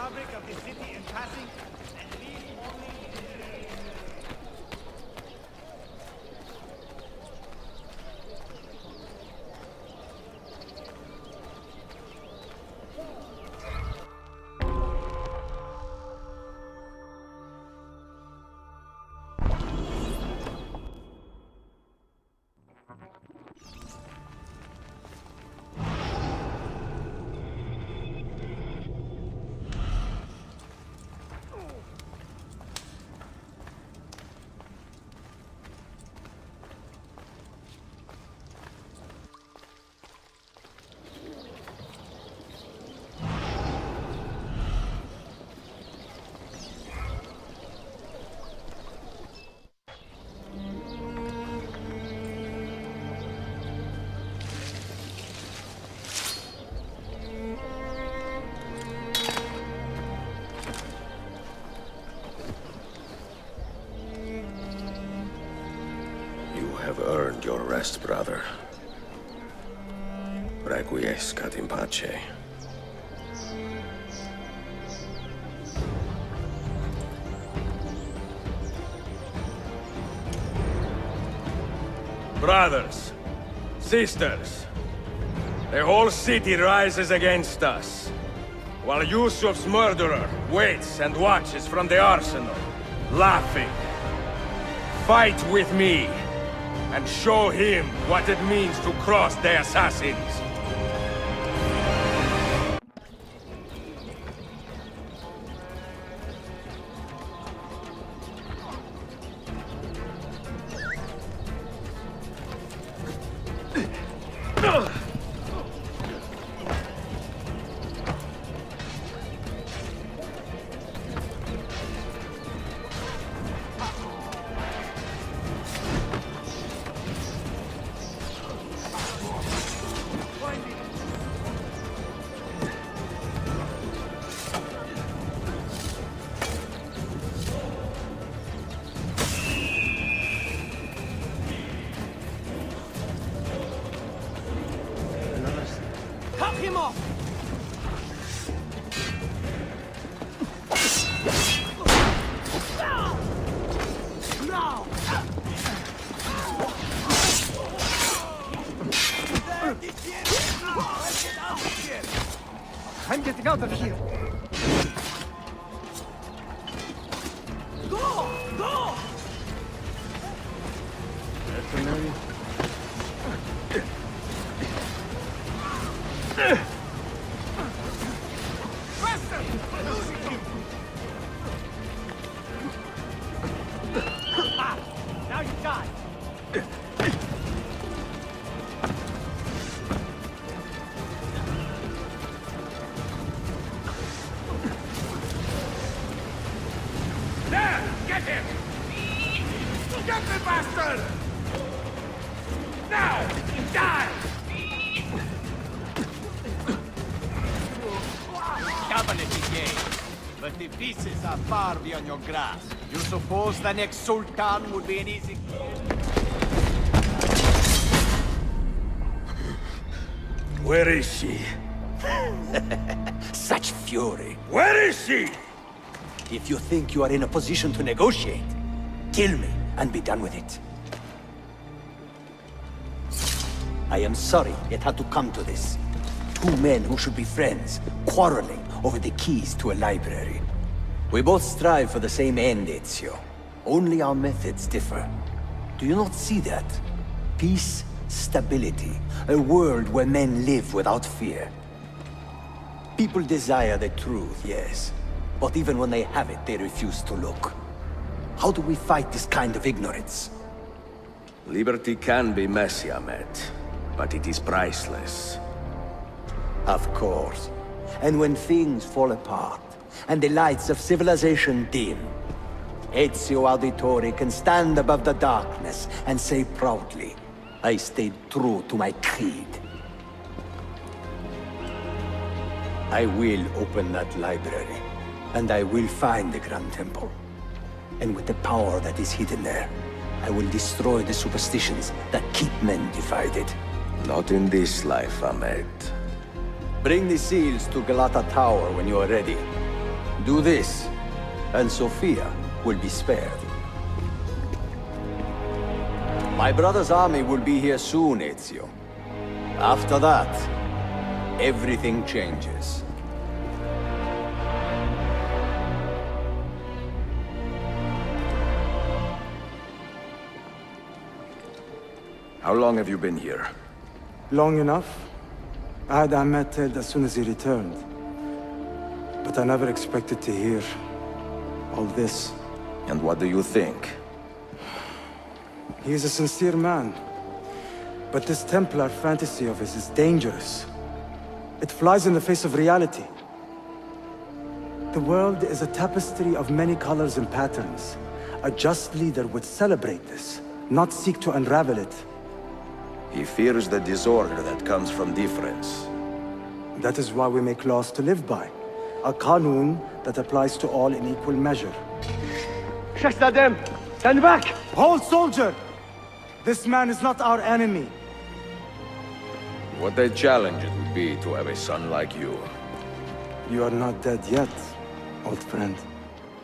fabric of the city in passing, and leave only... Have earned your rest, brother. Requiescat in pace. Brothers, sisters, the whole city rises against us, while Yusuf's murderer waits and watches from the arsenal, laughing. Fight with me, and show him what it means to cross the assassins. I'm getting out of here! Go! Go! That's a million. Faster! We're losing him! Ah! Now you die! Get him! Get the bastard! Now! Die! Cabinet game, but the pieces are far beyond your grasp. You suppose the next Sultan would be an easy... Where is she? Such fury. Where is she? If you think you are in a position to negotiate, kill me and be done with it. I am sorry it had to come to this. Two men who should be friends, quarreling over the keys to a library. We both strive for the same end, Ezio. Only our methods differ. Do you not see that? Peace, stability, a world where men live without fear. People desire the truth, yes. But even when they have it, they refuse to look. How do we fight this kind of ignorance? Liberty can be messy, Ahmed, but it is priceless. Of course. And when things fall apart, and the lights of civilization dim, Ezio Auditore can stand above the darkness and say proudly, I stayed true to my creed. I will open that library, and I will find the Grand Temple. And with the power that is hidden there, I will destroy the superstitions that keep men divided. Not in this life, Ahmed. Bring the seals to Galata Tower when you are ready. Do this, and Sophia will be spared. My brother's army will be here soon, Ezio. After that, everything changes. How long have you been here? Long enough. I had Ahmed killed as soon as he returned. But I never expected to hear all this. And what do you think? He is a sincere man. But this Templar fantasy of his is dangerous. It flies in the face of reality. The world is a tapestry of many colors and patterns. A just leader would celebrate this, not seek to unravel it. He fears the disorder that comes from difference. That is why we make laws to live by. A qanun that applies to all in equal measure. Shahzadem, stand back! Hold, soldier! This man is not our enemy. What a challenge it would be to have a son like you. You are not dead yet, old friend.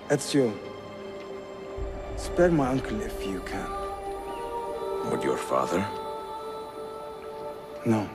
Ezio, spare my uncle if you can. Would your father? No.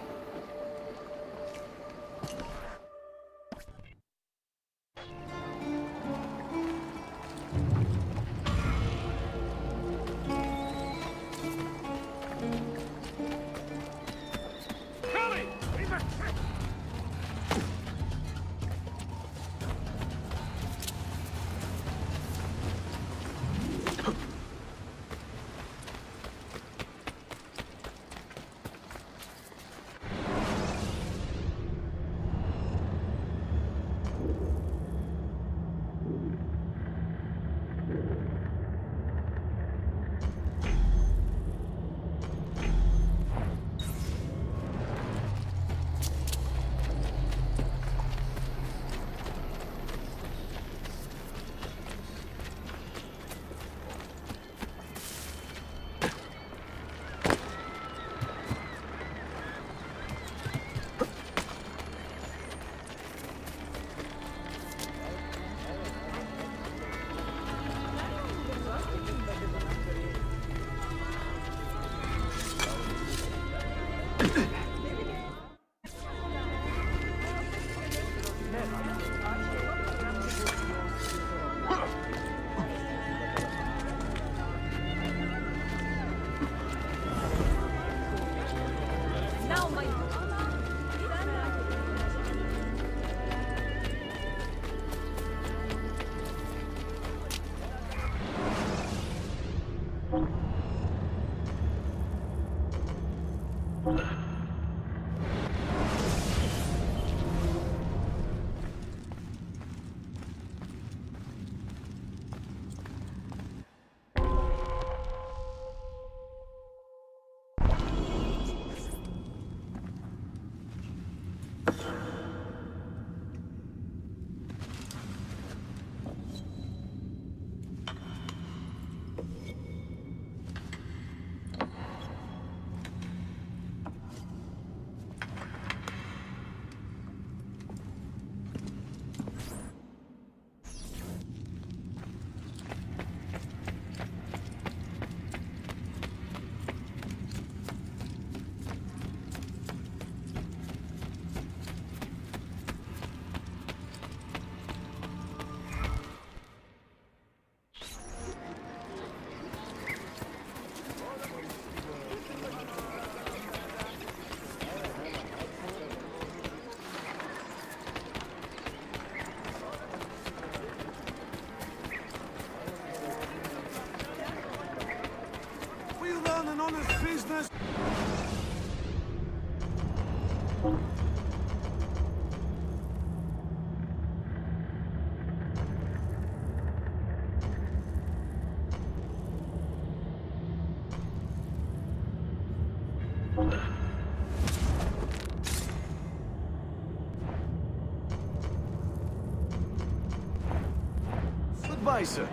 Goodbye, sir.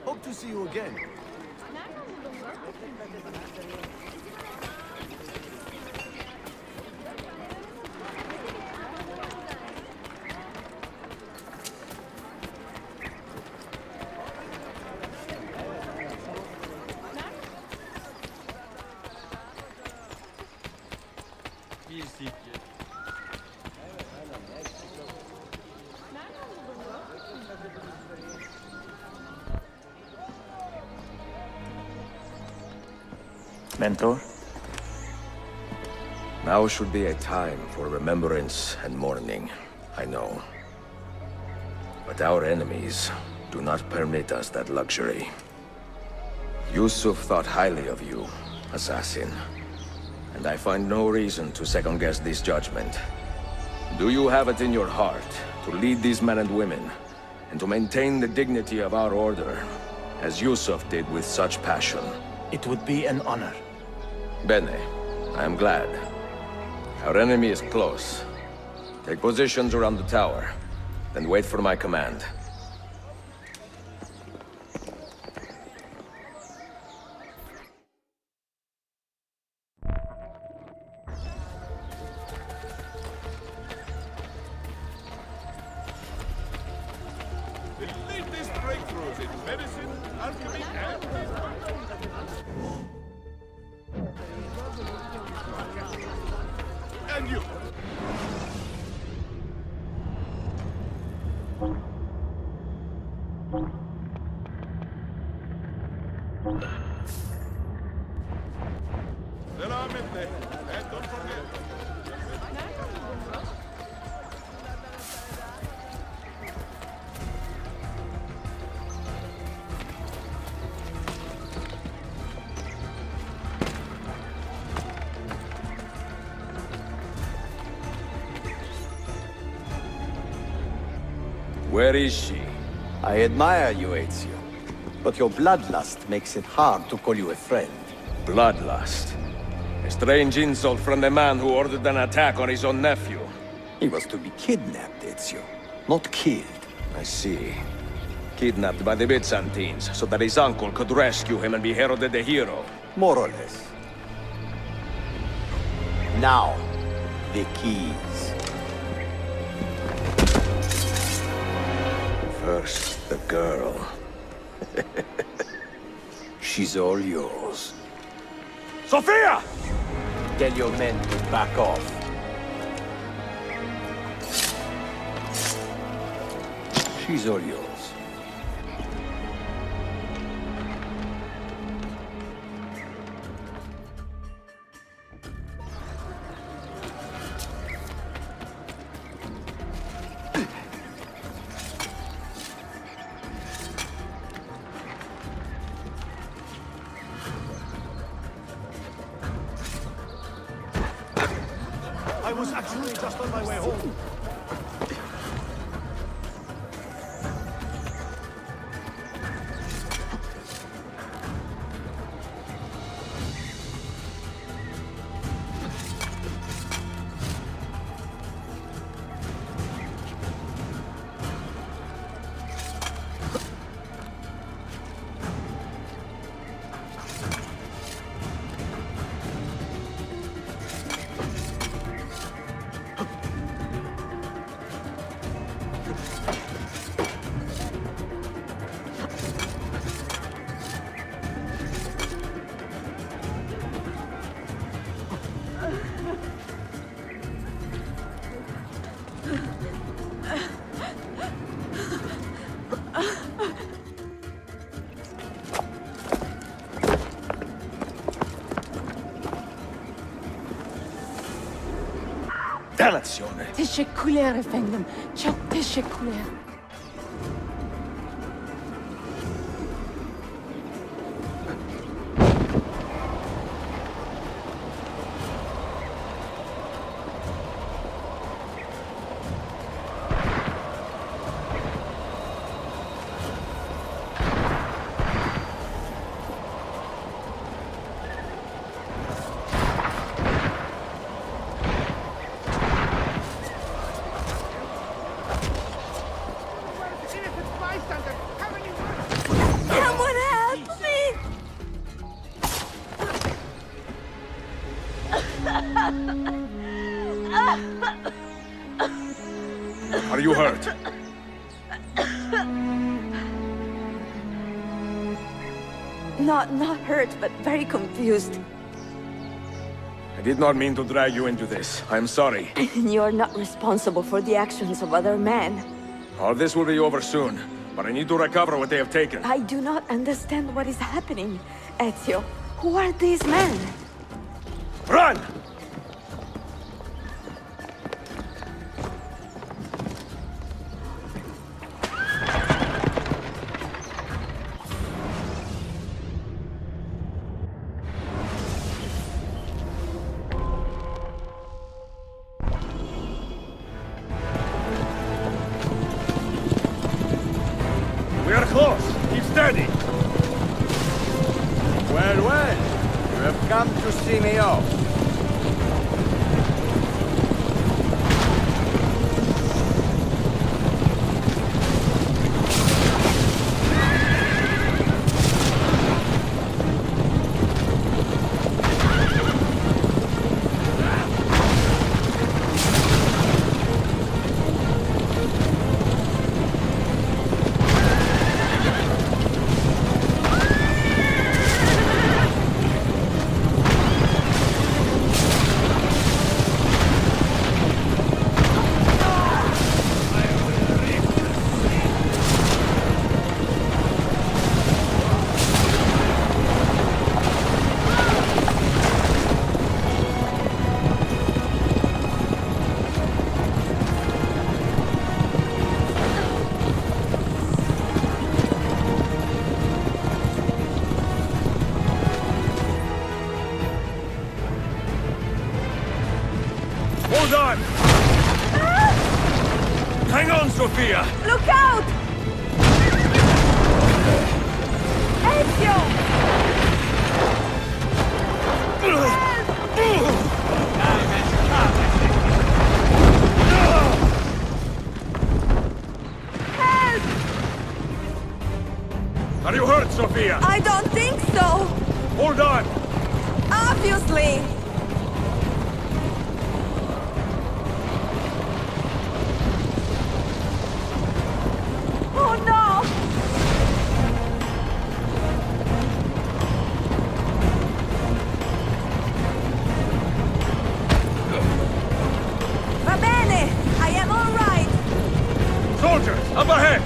Hope to see you again. Mentor? Now should be a time for remembrance and mourning, I know. But our enemies do not permit us that luxury. Yusuf thought highly of you, assassin. And I find no reason to second-guess this judgment. Do you have it in your heart to lead these men and women, and to maintain the dignity of our order, as Yusuf did with such passion? It would be an honor. Bene, I am glad. Our enemy is close. Take positions around the tower, then wait for my command. The latest breakthroughs in medicine, alchemy, and... And you! Veramente, and don't forget. Where is she? I admire you, Ezio. But your bloodlust makes it hard to call you a friend. Bloodlust. A strange insult from the man who ordered an attack on his own nephew. He was to be kidnapped, Ezio, not killed. I see. Kidnapped by the Byzantines, so that his uncle could rescue him and be heralded a hero. More or less. Now, the keys. First, the girl. She's all yours. Sophia! Tell your men to back off. She's all yours. I was actually just on my way home. Dannazione! تشكلر efendim. Çok teşekkürler. Someone help me! Are you hurt? Not hurt, but very confused. I did not mean to drag you into this. I'm sorry. You're not responsible for the actions of other men. All this will be over soon, but I need to recover what they have taken. I do not understand what is happening. Ezio, who are these men? Run! We are close. Keep steady. Well, well. You have come to see me off. Hold on! Hang on, Sophia! Look out! Ezio! Help! Are you hurt, Sophia? I don't think so! Hold on! Obviously! Oh no! Va bene! I am all right! Soldiers, up ahead!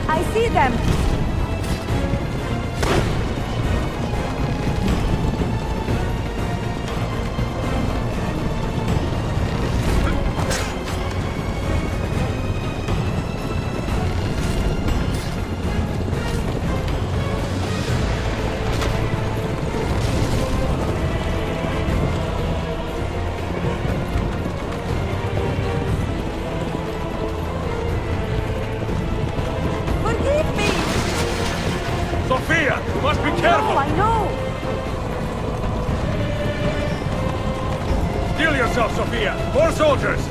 I see them! Forgive me! Sophia, you must be Oh, careful! I know! Steel yourself, Sophia! More soldiers!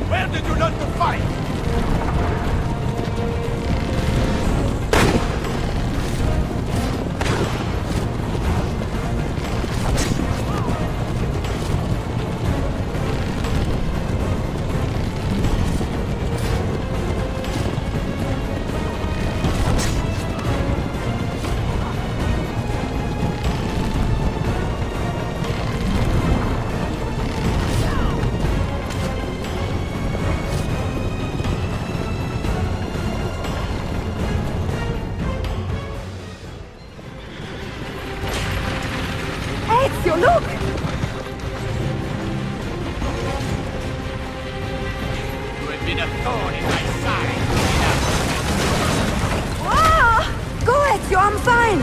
Where did you learn to fight? Ezio, look! You have been a thorn in my side. Ah! Go, Ezio, I'm fine!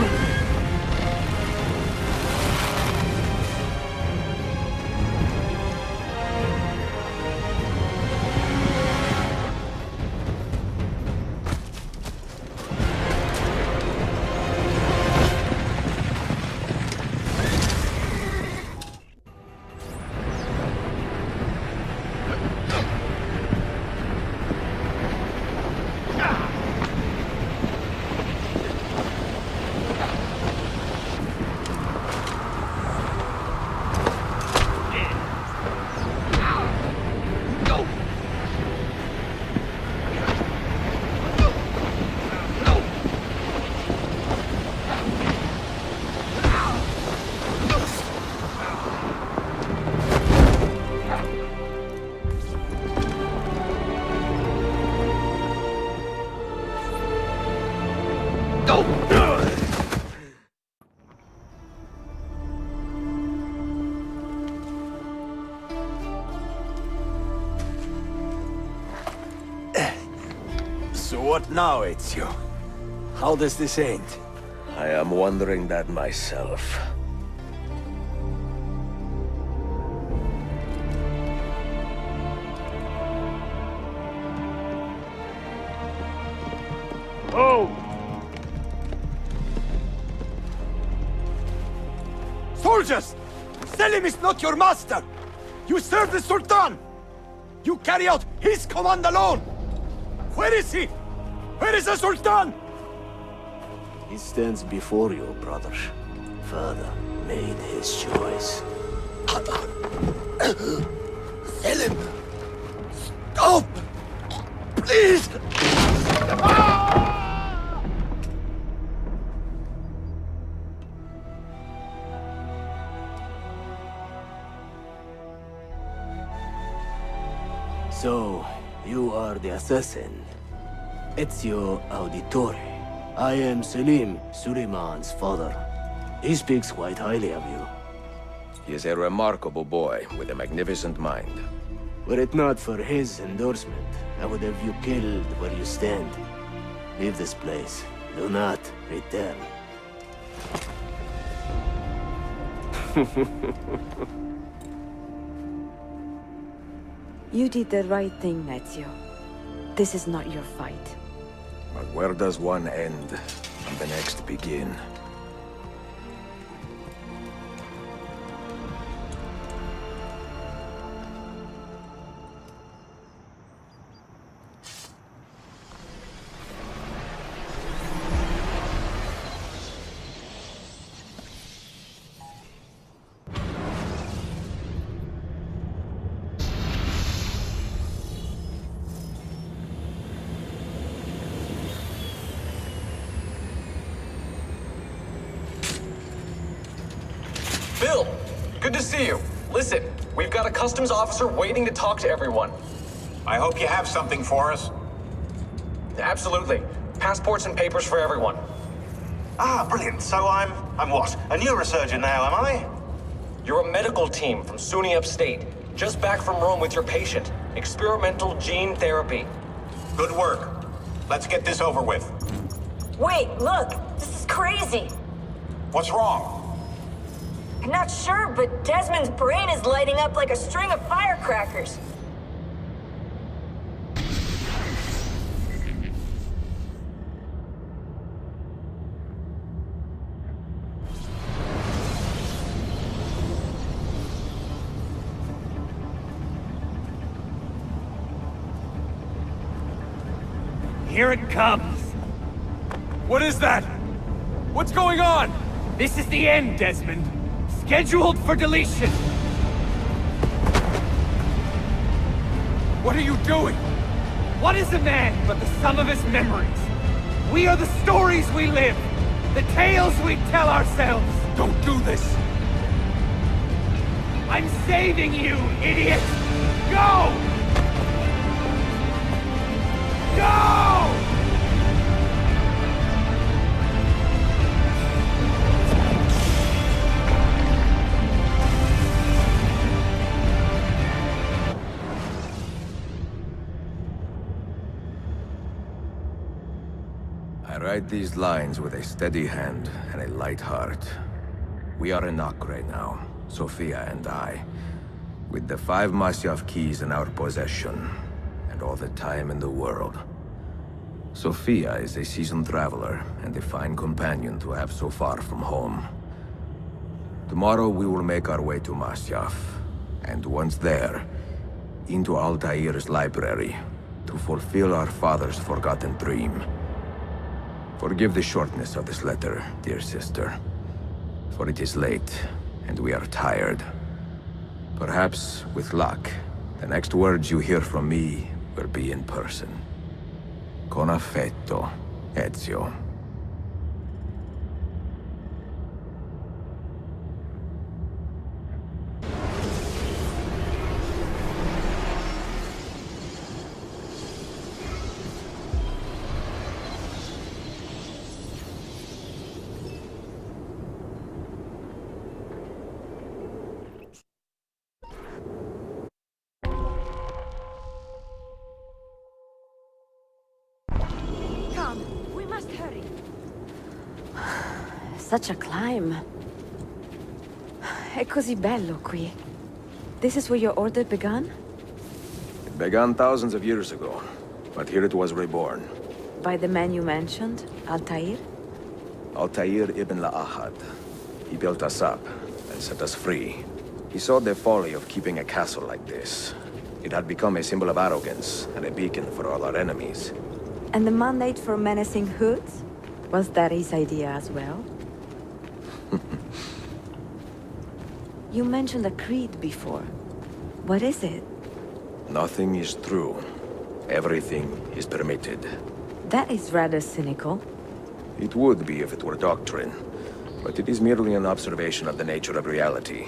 So what now, Ezio? How does this end? I am wondering that myself. Oh! Soldiers! Selim is not your master! You serve the Sultan! You carry out his command alone! Where is he? Where is the Sultan? He stands before you, brother. Father made his choice. Selim! Stop! Please! So, you are the assassin. Ezio Auditore. I am Selim, Suleiman's father. He speaks quite highly of you. He is a remarkable boy with a magnificent mind. Were it not for his endorsement, I would have you killed where you stand. Leave this place. Do not return. You did the right thing, Ezio. This is not your fight. But where does one end and the next begin? Bill, good to see you. Listen, we've got a customs officer waiting to talk to everyone. I hope you have something for us. Absolutely. Passports and papers for everyone. Ah, brilliant. So I'm what? A neurosurgeon now, am I? You're a medical team from SUNY Upstate. Just back from Rome with your patient. Experimental gene therapy. Good work. Let's get this over with. Wait, look! This is crazy! What's wrong? I'm not sure, but Desmond's brain is lighting up like a string of firecrackers. Here it comes. What is that? What's going on? This is the end, Desmond. Scheduled for deletion. What are you doing? What is a man but the sum of his memories? We are the stories we live, the tales we tell ourselves. Don't do this! I'm saving you, idiot! Go! Go! I write these lines with a steady hand and a light heart. We are in Nock right now, Sophia and I, with the 5 Masyaf keys in our possession, and all the time in the world. Sophia is a seasoned traveler, and a fine companion to have so far from home. Tomorrow we will make our way to Masyaf, and once there, into Altair's library, to fulfill our father's forgotten dream. Forgive the shortness of this letter, dear sister. For it is late, and we are tired. Perhaps, with luck, the next words you hear from me will be in person. Con affetto, Ezio. Such a climb. È così bello qui. This is where your order began? It began thousands of years ago, but here it was reborn. By the man you mentioned, Altair? Altair ibn La'ahad. He built us up and set us free. He saw the folly of keeping a castle like this. It had become a symbol of arrogance and a beacon for all our enemies. And the mandate for menacing hoods? Was that his idea as well? You mentioned a creed before. What is it? Nothing is true. Everything is permitted. That is rather cynical. It would be if it were doctrine, but it is merely an observation of the nature of reality.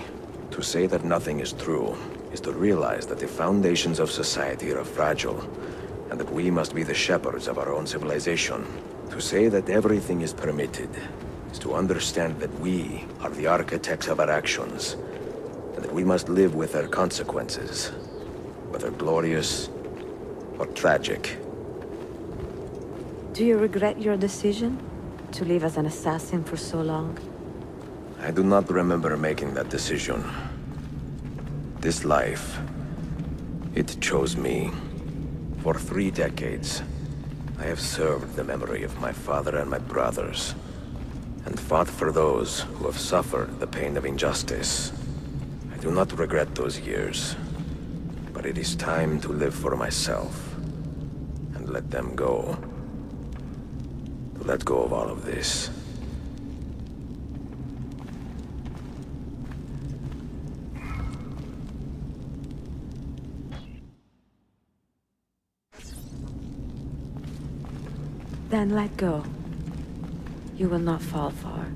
To say that nothing is true is to realize that the foundations of society are fragile, and that we must be the shepherds of our own civilization. To say that everything is permitted is to understand that we are the architects of our actions, and that we must live with their consequences, whether glorious or tragic. Do you regret your decision to live as an assassin for so long? I do not remember making that decision. This life, it chose me. For 3 decades, I have served the memory of my father and my brothers, and fought for those who have suffered the pain of injustice. I do not regret those years, but it is time to live for myself, and let them go. To let go of all of this. Then let go. You will not fall far.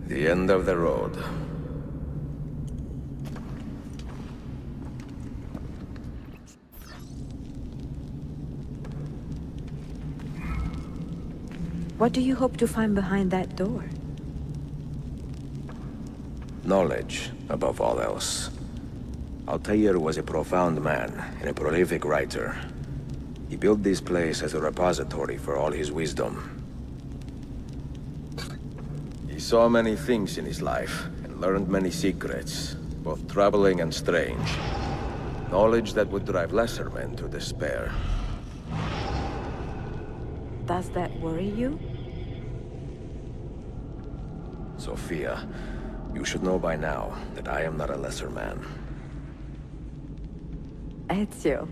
The end of the road. What do you hope to find behind that door? Knowledge, above all else. Altair was a profound man and a prolific writer. He built this place as a repository for all his wisdom. He saw many things in his life, and learned many secrets, both troubling and strange. Knowledge that would drive lesser men to despair. Does that worry you? Sophia, you should know by now that I am not a lesser man. Ezio.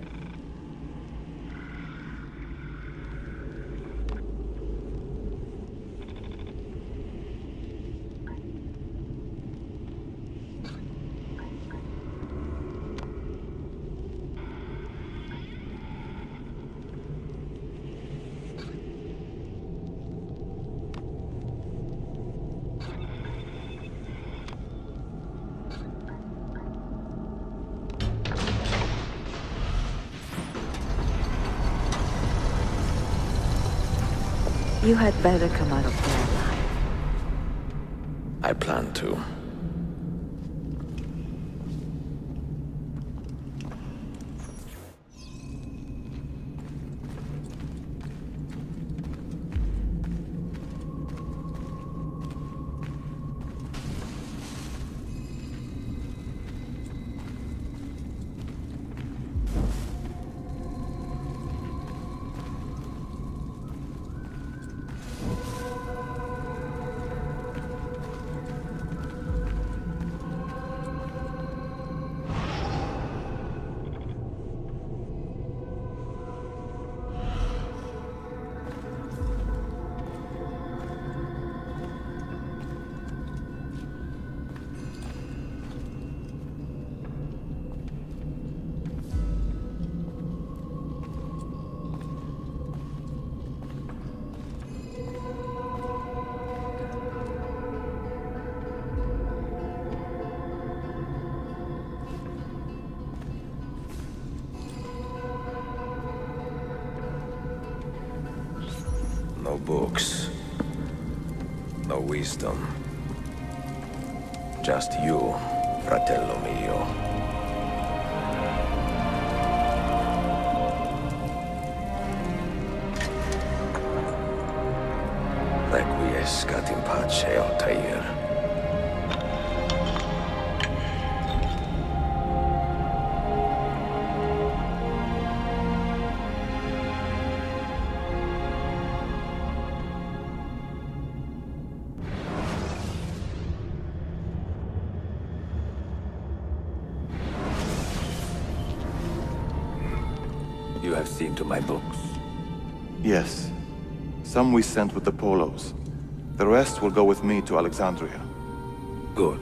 You had better come out of there alive. I plan to. No books. No wisdom. Just you, fratello mio. Requiescat in pace, Altair. You have seen to my books? Yes. Some we sent with the Polos. The rest will go with me to Alexandria. Good.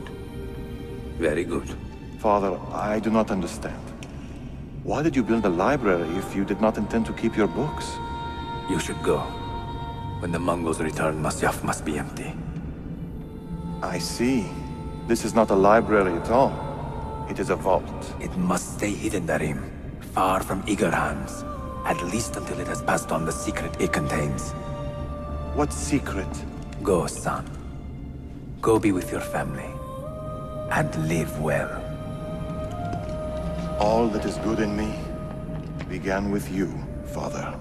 Very good. Father, I do not understand. Why did you build a library if you did not intend to keep your books? You should go. When the Mongols return, Masyaf must be empty. I see. This is not a library at all. It is a vault. It must stay hidden, Darim. Far from eager hands. At least until it has passed on the secret it contains. What secret? Go, son. Go be with your family. And live well. All that is good in me began with you, Father.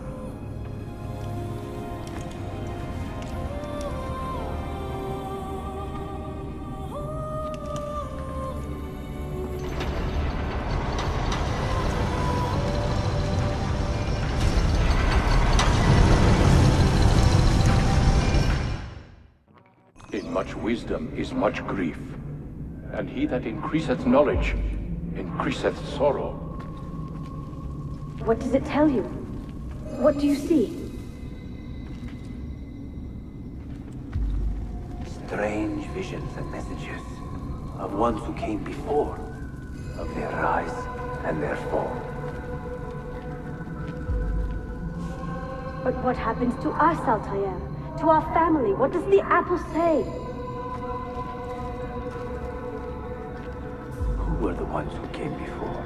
In much wisdom is much grief, and he that increaseth knowledge increaseth sorrow. What does it tell you? What do you see? Strange visions and messages of ones who came before, of their rise and their fall. But what happens to us, Altair? To our family? What does the apple say? Who were the ones who came before?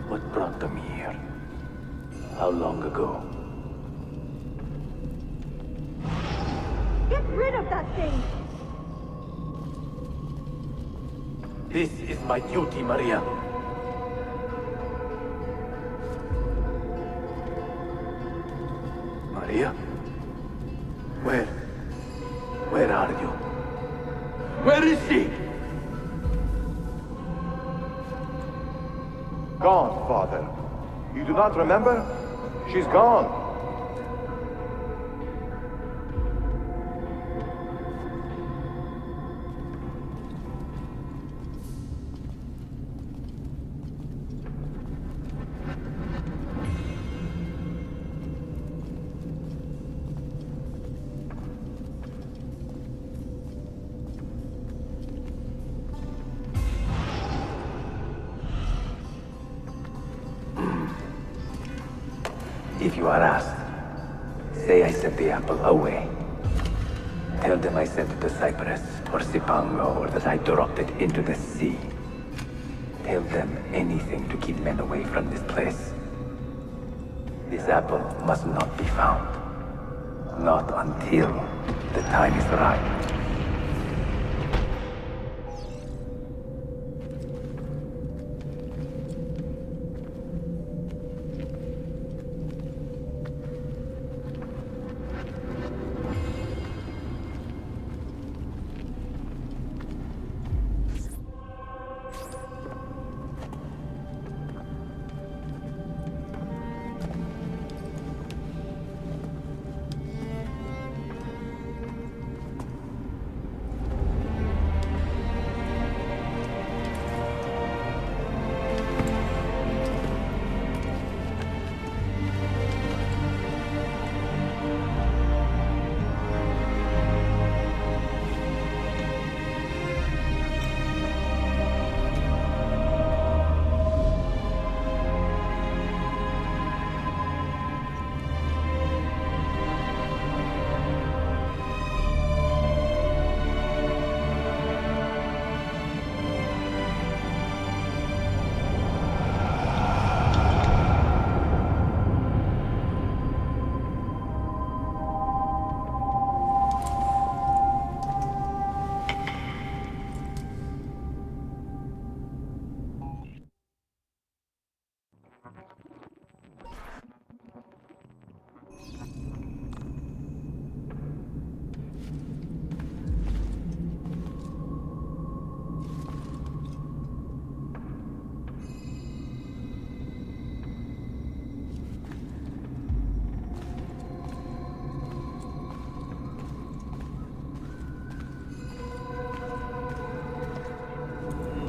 What brought them here? How long ago? Get rid of that thing! This is my duty, Maria. Maria? Where are you? Where is she? Gone, Father. You do not remember? She's gone. If you are asked, say I sent the apple away. Tell them I sent it to Cyprus or Cipango, or that I dropped it into the sea. Tell them anything to keep men away from this place. This apple must not be found. Not until the time is right.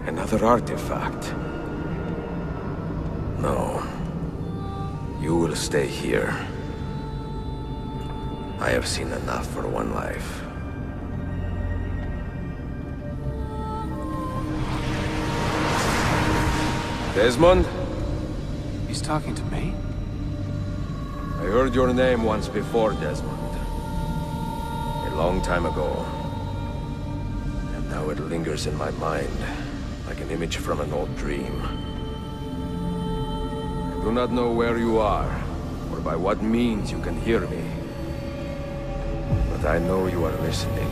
Another artifact. No. You will stay here. I have seen enough for one life. Desmond? He's talking to me? I heard your name once before, Desmond. A long time ago. And now it lingers in my mind, like an image from an old dream. I do not know where you are, or by what means you can hear me. But I know you are listening.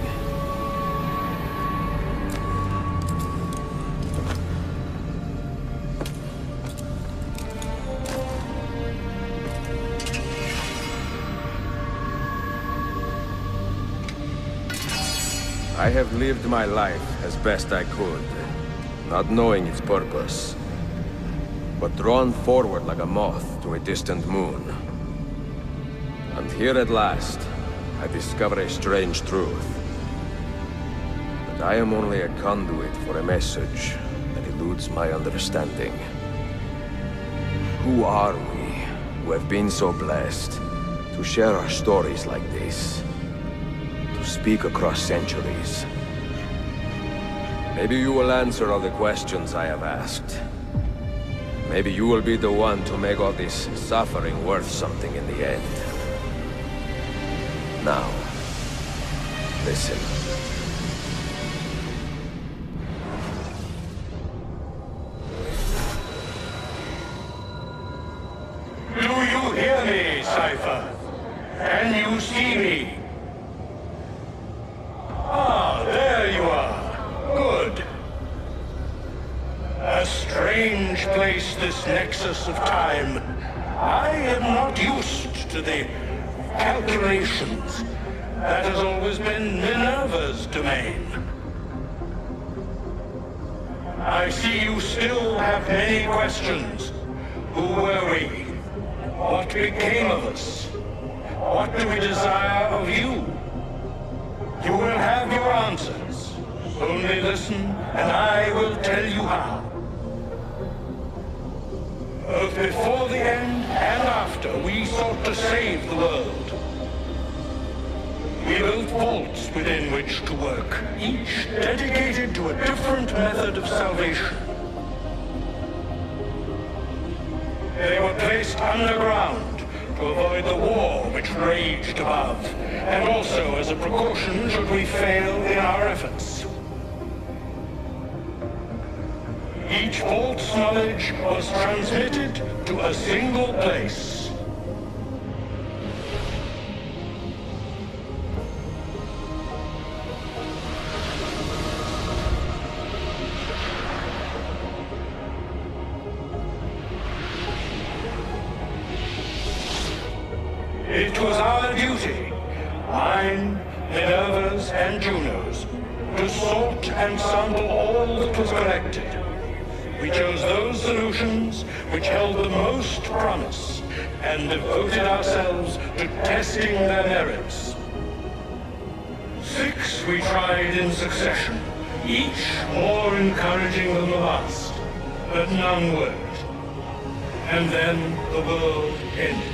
I have lived my life as best I could, not knowing its purpose, but drawn forward like a moth to a distant moon. And here at last, I discover a strange truth. That I am only a conduit for a message that eludes my understanding. Who are we, who have been so blessed to share our stories like this? Speak across centuries. Maybe you will answer all the questions I have asked. Maybe you will be the one to make all this suffering worth something in the end. Now, listen. Do you hear me, Cypher? Can you see me? Ah, there you are. Good. replace this nexus of time. I am not used to the calculations. That has always been Minerva's domain. I see you still have many questions. Who were we? What became of us? What do we desire of you? You will have your answers. Only listen, and I will tell you how. Both before the end and after, we sought to save the world. We built vaults within which to work, each dedicated to a different method of salvation. They were placed underground to avoid the war which raged above, and also as a precaution should we fail in our efforts. Each vault's knowledge was transmitted to a single place. It was our duty, mine, Minerva's, and Juno's, to sort and sample all that was collected. We chose those solutions which held the most promise, and devoted ourselves to testing their merits. 6 we tried in succession, each more encouraging than the last, but none worked. And then the world ended.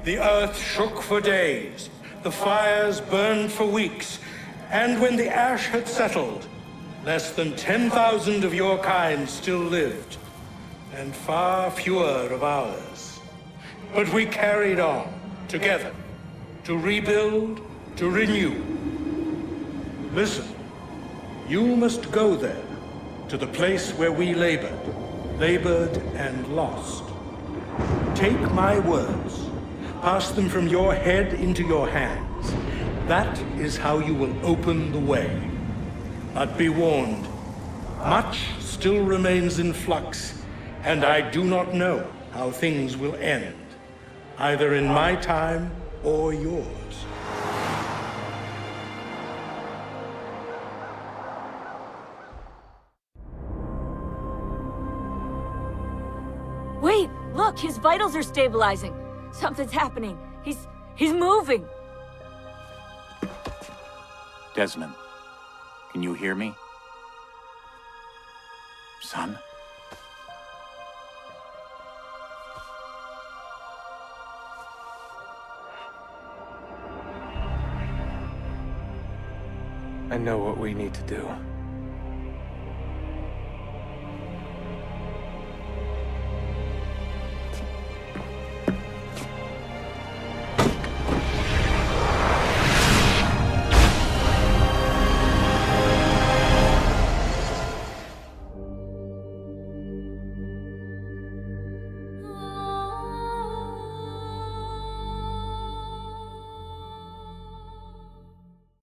The earth shook for days, the fires burned for weeks, and when the ash had settled, less than 10,000 of your kind still lived, and far fewer of ours. But we carried on, together, to rebuild, to renew. Listen, you must go there, to the place where we labored and lost. Take my words. Pass them from your head into your hands. That is how you will open the way. But be warned, much still remains in flux, and I do not know how things will end, either in my time or yours. Wait, look, his vitals are stabilizing. Something's happening. He's moving. Desmond, can you hear me? Son? know what we need to do.